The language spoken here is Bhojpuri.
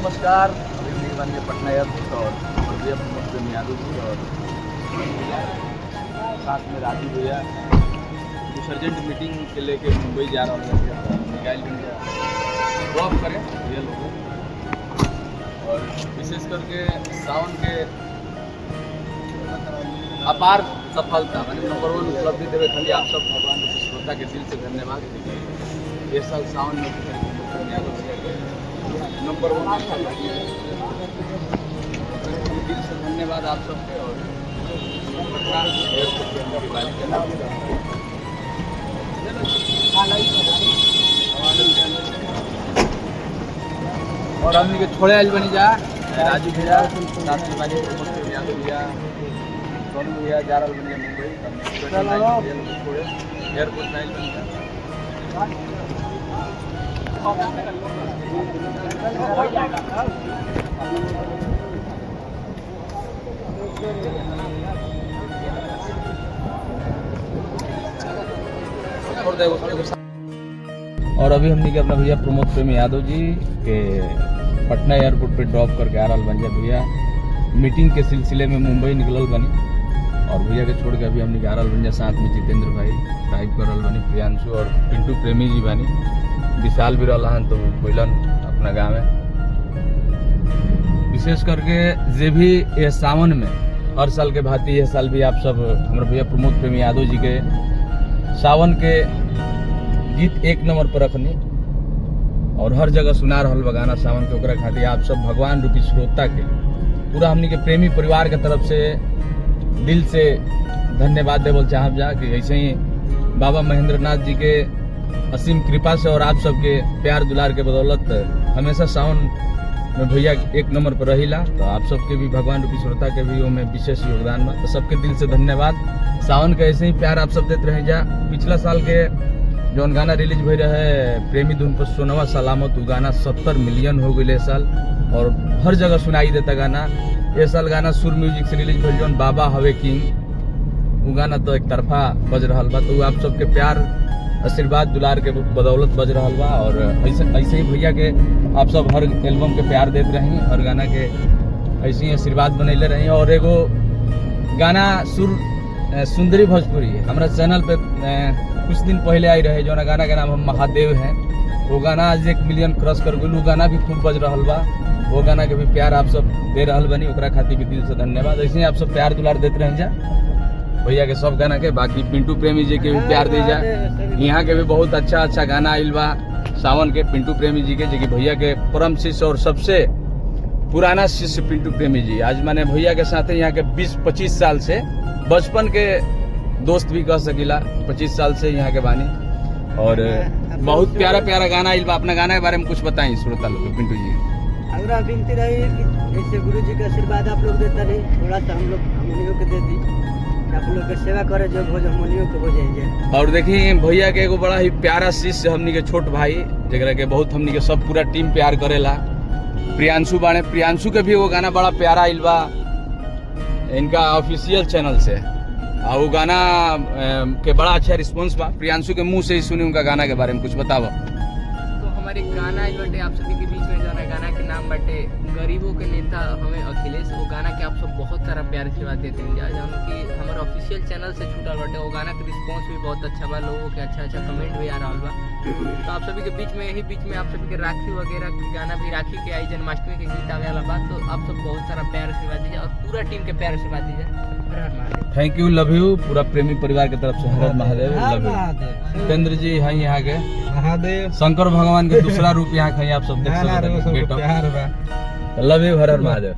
नमस्कार। बन पटना एयरपोर्ट और भैया प्रमोद प्रेमी यादव जी और साथ में राजू भैया कुछ अर्जेंट मीटिंग के लेके मुंबई जा रहा हूँ। निकाल ड्रॉप करें भैया लोग और विशेष करके सावन के अपार सफलता मैंने नंबर 1 उपलब्धि देवे खाली आप सब भगवान श्रोता के दिल से धन्यवाद। ये साल सावन में नंबर 1 दिल से धन्यवाद आप सबके और हमने के छोड़े आज बनी जा राजू भैया यादव भैया सोनू भैया जा रहा बनी मुंबई छोड़े एयरपोर्ट नाइल बनी जा और अभी हमने के अपना भैया प्रमोद प्रेमी यादव जी के पटना एयरपोर्ट पे ड्रॉप करके आ रहा बन जाए भैया मीटिंग के सिलसिले में मुंबई निकलल बनी और भैया के छोड़ के अभी हमने आ रहा बन जाए साथ में जितेंद्र भाई ड्राइव कर रहा बनी प्रियांशु और पिंटू प्रेमी जी बनी विशाल भी रहा तो बोलन अपना गाँव में विशेष करके जे भी ये सावन में हर साल के भांति ये साल भी आप सब हमारे भैया प्रमोद प्रेमी यादव जी के सावन के गीत 1 नंबर पर रखनी और हर जगह सुना रहा बगाना सावन के ओकरा खातिर आप सब भगवान रूपी श्रोता के पूरा हमनी के प्रेमी परिवार के तरफ से दिल से धन्यवाद देवल चाहब जा कि ऐसे ही बाबा महेंद्र नाथ जी के असीम कृपा से और आप सबके प्यार दुलार के बदौलत हमेशा सावन में भैया 1 नंबर पर रहीला तो आप सबके भी भगवान रूपी श्रोता के भी में विशेष योगदान बा तो सबके दिल से धन्यवाद। सावन के ऐसे ही प्यार आप सब देते रहे जा। पिछला साल के जौन गाना रिलीज भई रहे प्रेमी धुन पर सोनवा सलामत वो गाना 70 मिलियन हो गए साल और हर जगह सुनाई देता गाना। ये साल गाना सुर म्यूजिक से रिलीज भइल जौन बाबा हवे किंग वो गाना तो एक तरफा बज रहा बा तो आप सबके प्यार आशीर्वाद दुलार के बदौलत बज रहा बा और ऐसे ही भैया के आप सब हर एल्बम के प्यार देते रही हर गाना के ऐसे ही आशीर्वाद बनैले रही। और एगो गाना सुंदरी भोजपुरी हमारा चैनल पे कुछ दिन पहले आई रहे जो गाना के नाम हम महादेव हैं वो गाना आज 1 मिलियन क्रॉस कर गई। वो गाना भी खूब बज रहा बा वो गाना के भी प्यार आप सब दे रहा बनी ओकरा खातिर भी दिल से धन्यवाद। ऐसे ही आप सब प्यार दुलार देते रह जा भैया के सब गाना के। बाकी पिंटू प्रेमी जी के भी प्यार दे जा यहाँ के भी बहुत अच्छा गाना आइल बा सावन के पिंटू प्रेमी जी के जो कि भैया के परम शिष्य और सबसे पुराना शिष्य पिंटू प्रेमी जी आज मैंने भैया के साथ यहाँ के 20-25 साल से बचपन के दोस्त भी कह सकीला 25 साल से यहाँ के बानी और बहुत प्यारा गाना आइल बा। अपना गाना के बारे में कुछ बताएं श्रोता लोग पिंटू जी। अगर विनती रही कि जैसे गुरु जी का आशीर्वाद आप लोग देता रही थोड़ा सा हम लोग हमनियों को दे दी आप लोग के सेवा करे जो भोज हमनियों को हो जाएंगे। और देखिए भैया के एगो बड़ा ही प्यारा शिष्य हमनी के छोट भाई जरा के बहुत हमनी के सब पूरा टीम प्यार करेला प्रियांशु बाणे प्रियांशु के भी वो गाना बड़ा प्यारा आइल बा इनका ऑफिशियल चैनल से और वो गाना के बड़ा अच्छा रिस्पांस बा। प्रियांशु के मुंह से ही सुनी उनका गाना के बारे में कुछ बताओ। तो हमारे गाना बटे आप सभी के बीच में जो है गाना के नाम बटे गरीबों के नेता हमें अखिलेश वो गाना के आप सब बहुत सारा प्यार से बात देते हैं जौन कि हमारे ऑफिशियल चैनल से छूटल बटे वो गाना के रिस्पांस भी बहुत अच्छा बा लोगों के अच्छा कमेंट भी आ रहा बा। तो आप सभी के बीच में आप सभी के राखी वगैरह के गाना भी राखी के आई जन्माष्टमी के गीत आवे वाला बात तो आप सब बहुत सारा प्यार से बात दीजिए और पूरा टीम के प्यार से बात दीजिए। थैंक यू लव यू पूरा प्रेमी परिवार की तरफ से हर हर महादेव लव यू। जितेंद्र जी हैं यहाँ के महादेव शंकर भगवान के दूसरा रूप यहाँ कहीं आप सब देख सकते हैं love you Har Har Mahadev.